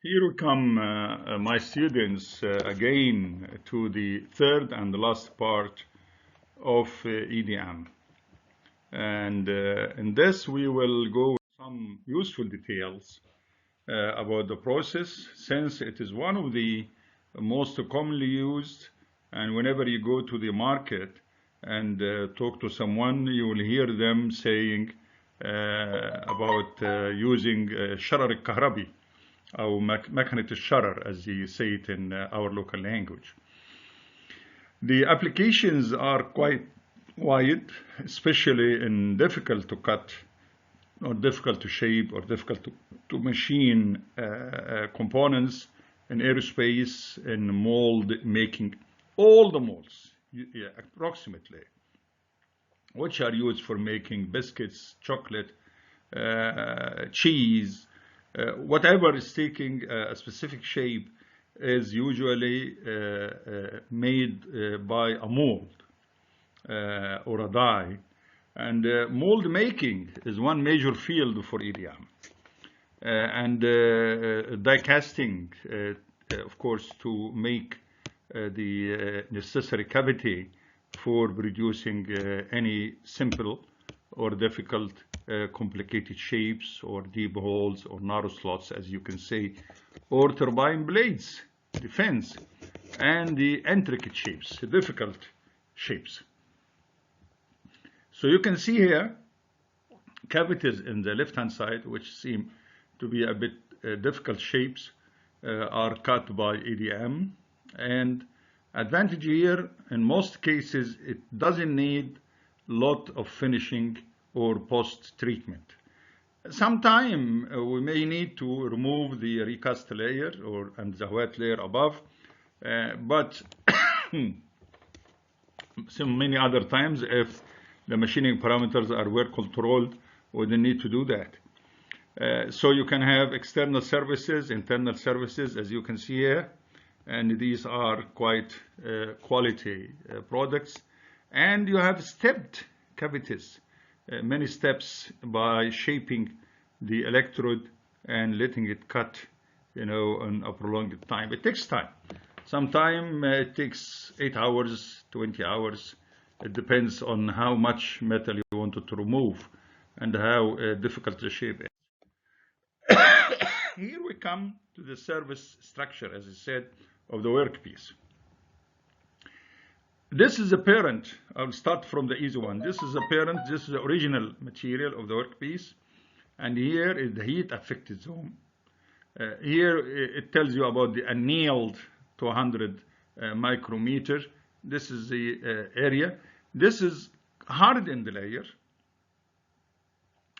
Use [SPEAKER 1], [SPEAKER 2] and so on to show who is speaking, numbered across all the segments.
[SPEAKER 1] Here we come, my students, again to the third and the last part of EDM. And in this, we will go with some useful details about the process, since it is one of the most commonly used. And whenever you go to the market and talk to someone, you will hear them saying about using sharar al-kahrabi, أو مكنة الشرر, as you say it in our local language. The applications are quite wide, especially in difficult to cut, or difficult to shape, or difficult to machine components in aerospace, in mold making, all the molds, approximately, which are used for making biscuits, chocolate, cheese, whatever is taking a specific shape is usually made by a mold or a die. And mold making is one major field for EDM. And die casting, of course, to make the necessary cavity for producing any simple or difficult complicated shapes, or deep holes, or narrow slots, as you can say, or turbine blades, the fins, and the intricate shapes, the difficult shapes. So you can see here cavities in the left-hand side, which seem to be a bit difficult shapes, are cut by EDM. And advantage here, in most cases, it doesn't need a lot of finishing or post-treatment. Sometime we may need to remove the recast layer and the wet layer above, but so many other times, if the machining parameters are well controlled, we don't need to do that. So you can have external services, internal services, as you can see here, and these are quite quality products. And you have stepped cavities. Many steps by shaping the electrode and letting it cut, in a prolonged time. It takes time. Sometimes it takes 8 hours, 20 hours. It depends on how much metal you wanted to remove and how difficult the shape is. Here we come to the service structure, as I said, of the workpiece. This is the parent. I'll start from the easy one. This is the parent. This is the original material of the workpiece. And here is the heat affected zone. Here it tells you about the annealed 200 micrometer. This is the area. This is hardened layer.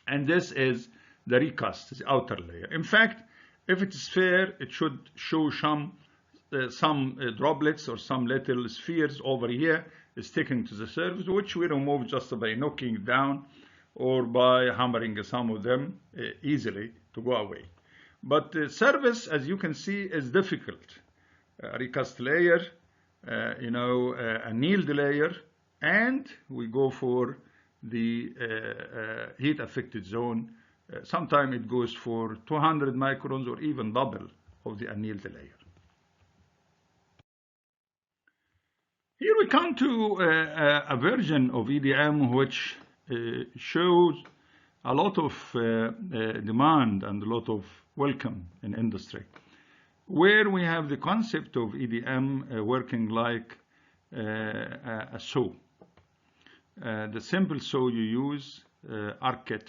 [SPEAKER 1] And this is the recast, the outer layer. In fact, if it is fair, it should show some droplets or some little spheres over here sticking to the surface, which we remove just by knocking down or by hammering some of them easily to go away. But the surface, as you can see, is difficult. Recast layer, annealed layer, and we go for the heat affected zone. Sometimes it goes for 200 microns or even double of the annealed layer. Here we come to a version of EDM which shows a lot of demand and a lot of welcome in industry, where we have the concept of EDM working like a saw. The simple saw you use, arcade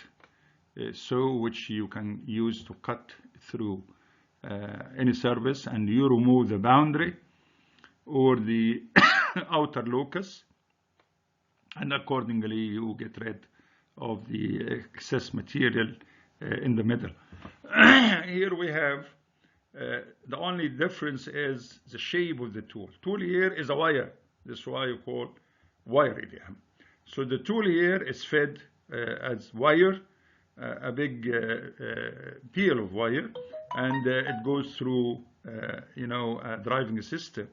[SPEAKER 1] saw, which you can use to cut through any surface, and you remove the boundary or the outer locus, and accordingly you get rid of the excess material in the middle. Here we have the only difference is the shape of the tool. Tool here is a wire. This is why you call wire EDM. So the tool here is fed as wire, a big peel of wire, and it goes through a driving system,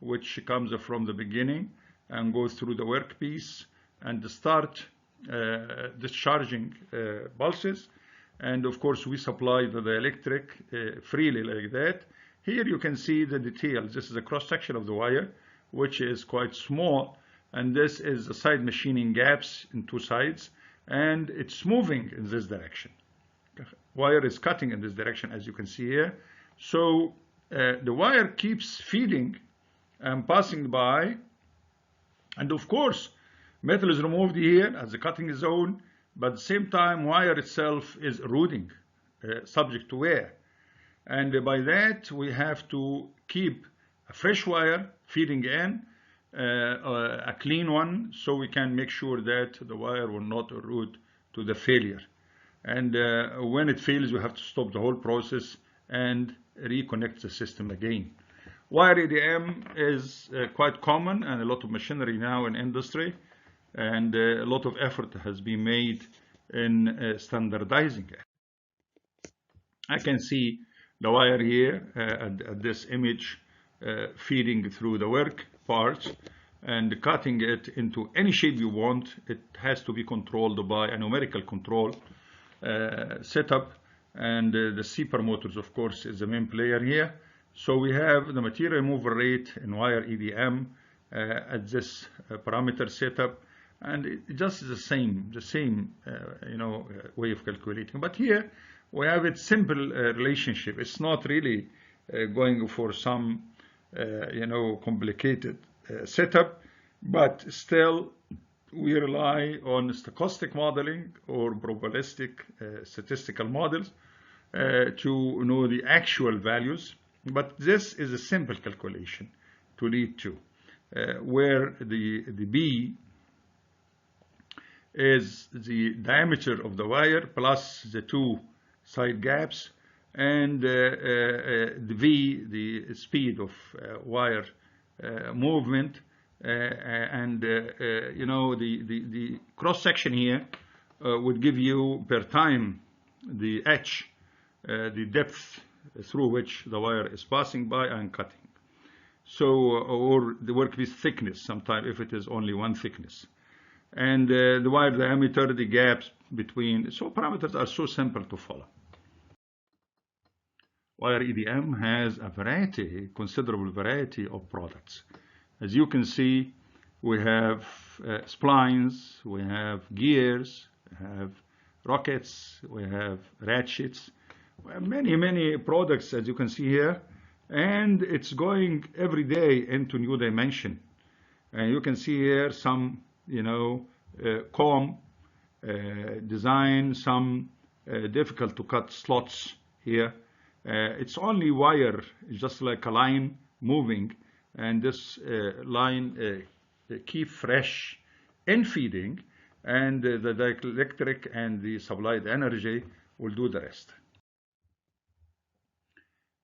[SPEAKER 1] which comes from the beginning and goes through the workpiece and start discharging pulses And of course, we supply the electric freely like that. Here you can see the details. This is a cross-section of the wire, which is quite small. And this is the side machining gaps in two sides. And it's moving in this direction. Wire is cutting in this direction, as you can see here. So the wire keeps feeding and passing by. And of course, metal is removed here as the cutting zone, but at the same time, wire itself is eroding, subject to wear. And by that, we have to keep a fresh wire feeding in, a clean one, so we can make sure that the wire will not erode to the failure. And when it fails, we have to stop the whole process and reconnect the system again. Wire EDM is quite common, and a lot of machinery now in industry, and a lot of effort has been made in standardizing it. I can see the wire here at this image feeding through the work parts and cutting it into any shape you want. It has to be controlled by a numerical control setup, and the CPR motors, of course, is the main player here. So we have the material removal rate in wire EDM at this parameter setup, and it just is the same way of calculating. But here we have a simple relationship. It's not really going for some complicated setup, but still we rely on stochastic modeling or probabilistic statistical models to know the actual values. But this is a simple calculation to lead to, where the B is the diameter of the wire plus the two side gaps, and the V, the speed of wire movement, and the cross section here would give you per time the H, the depth through which the wire is passing by and cutting. So, or the workpiece thickness, sometimes if it is only one thickness. And the wire diameter, the gaps between. So parameters are so simple to follow. Wire EDM has a variety, considerable variety of products. As you can see, we have splines, we have gears, we have rockets, we have ratchets. Many products, as you can see here, and it's going every day into new dimension. And you can see here some, comb design, some difficult to cut slots here. It's only wire, just like a line moving, and this line keep fresh in feeding, and the dielectric and the supplied energy will do the rest.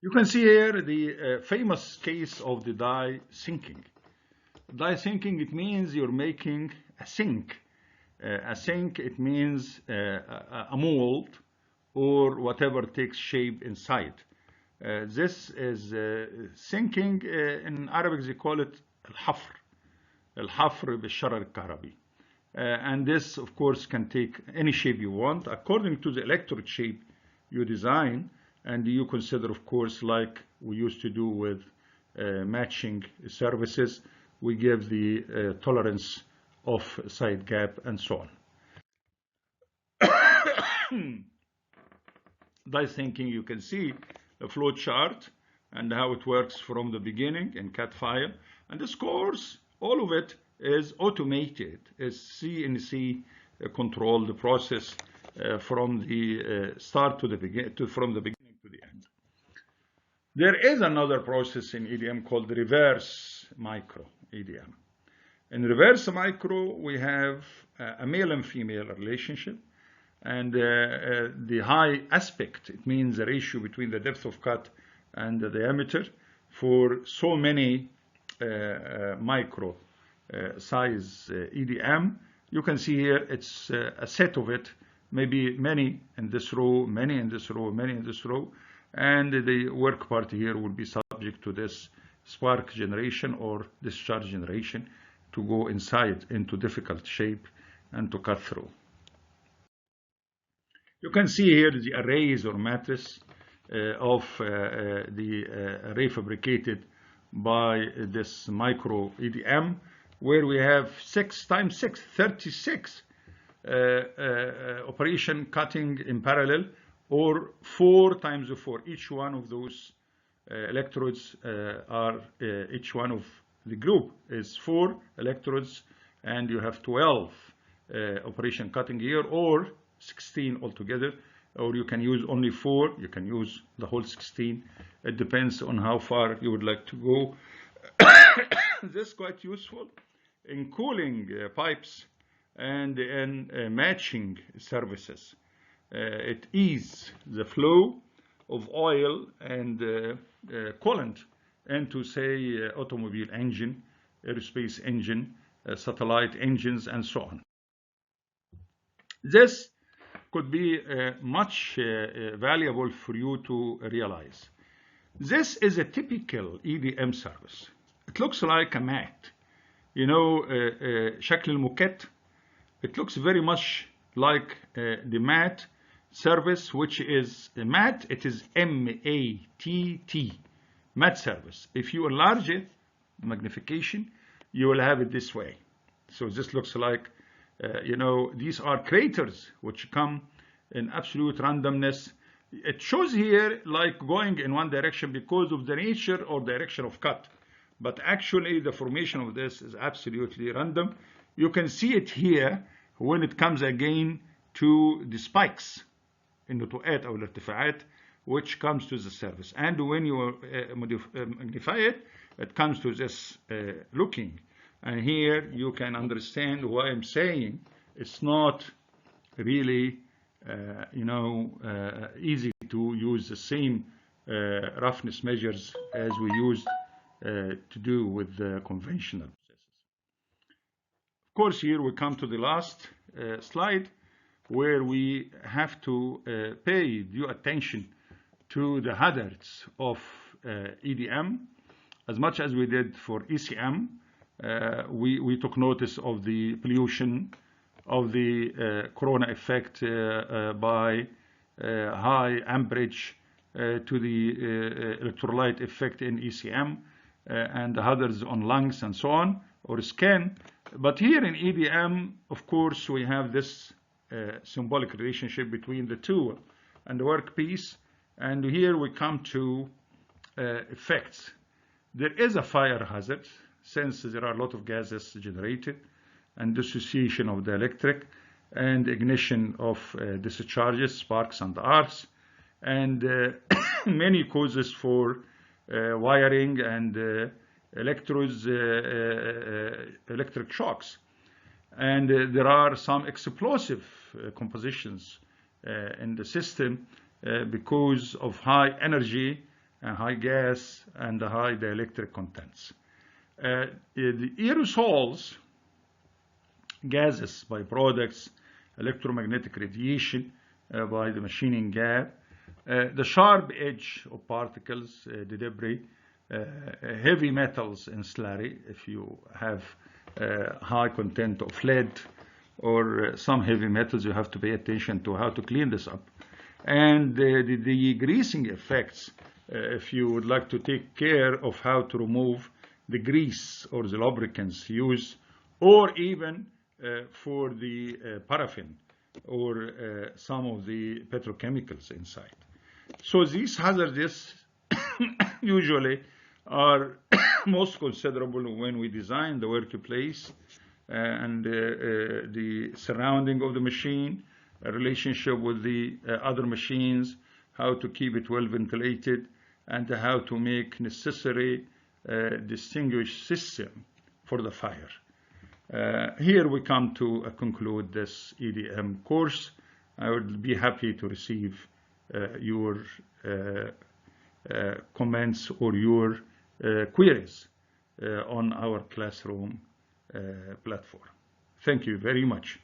[SPEAKER 1] You can see here the famous case of the die sinking. Die sinking, it means you're making a sink. A sink, it means a mold or whatever takes shape inside. This is sinking. In Arabic they call it al-hafr. Al-hafr bil-sharar al-kahrabi. And this, of course, can take any shape you want according to the electrode shape you design. And you consider, of course, like we used to do with matching services, we give the tolerance of side gap and so on. Die thinking, you can see the flow chart and how it works from the beginning in CAD file. And this course, all of it is automated, is CNC controlled process from the start to the from the beginning to the end. There is another process in EDM called reverse micro EDM. In reverse micro, we have a male and female relationship, and the high aspect, it means the ratio between the depth of cut and the diameter for so many micro size EDM. You can see here it's a set of it, maybe many in this row, many in this row, many in this row, and the work part here will be subject to this spark generation or discharge generation to go inside into difficult shape and to cut through. You can see here the arrays or matrix of the array fabricated by this micro EDM, where we have 6 times 6, 36 operation cutting in parallel, or 4 times 4. Each one of those electrodes each one of the group is 4 electrodes, and you have 12 operation cutting here, or 16 altogether, or you can use only 4, you can use the whole 16. It depends on how far you would like to go. This is quite useful in cooling pipes and in matching services. It eases the flow of oil and coolant into, say, automobile engine, aerospace engine, satellite engines, and so on. This could be much valuable for you to realize. This is a typical EDM service. It looks like a mat. You know, شكل الموكيت. It looks very much like the mat service, which is a mat. It is M-A-T-T, mat service. If you enlarge it, magnification, you will have it this way. So this looks like, you know, these are craters which come in absolute randomness. It shows here like going in one direction because of the nature or direction of cut. But actually, the formation of this is absolutely random. You can see it here when it comes again to the spikes, النتوءات أو الارتفاعات, which comes to the surface. And when you magnify it, it comes to this looking. And here you can understand why I'm saying it's not really, you know, easy to use the same roughness measures as we used to do with the conventional processes. Of course, here we come to the last slide, where we have to pay due attention to the hazards of EDM. As much as we did for ECM, we took notice of the pollution, of the corona effect by high amperage to the electrolyte effect in ECM, and the hazards on lungs and so on, or skin. But here in EDM, of course, we have this symbolic relationship between the tool and the workpiece. And here we come to effects. There is a fire hazard, since there are a lot of gases generated, and dissociation of the electric, and ignition of discharges, sparks and arcs, and many causes for wiring and electrodes, electric shocks. And there are some explosive compositions in the system because of high energy and high gas and the high dielectric contents. The aerosols, gases, byproducts, electromagnetic radiation by the machining gas, the sharp edge of particles, the debris, heavy metals in slurry, if you have high content of lead or some heavy metals, you have to pay attention to how to clean this up. And the greasing effects, if you would like to take care of how to remove the grease or the lubricants used, or even for the paraffin or some of the petrochemicals inside. So these hazards usually are most considerable when we design the workplace and the surrounding of the machine, a relationship with the other machines, how to keep it well ventilated, and how to make necessary distinguished system for the fire. Here we come to conclude this EDM course. I would be happy to receive your comments or your queries on our classroom platform. Thank you very much.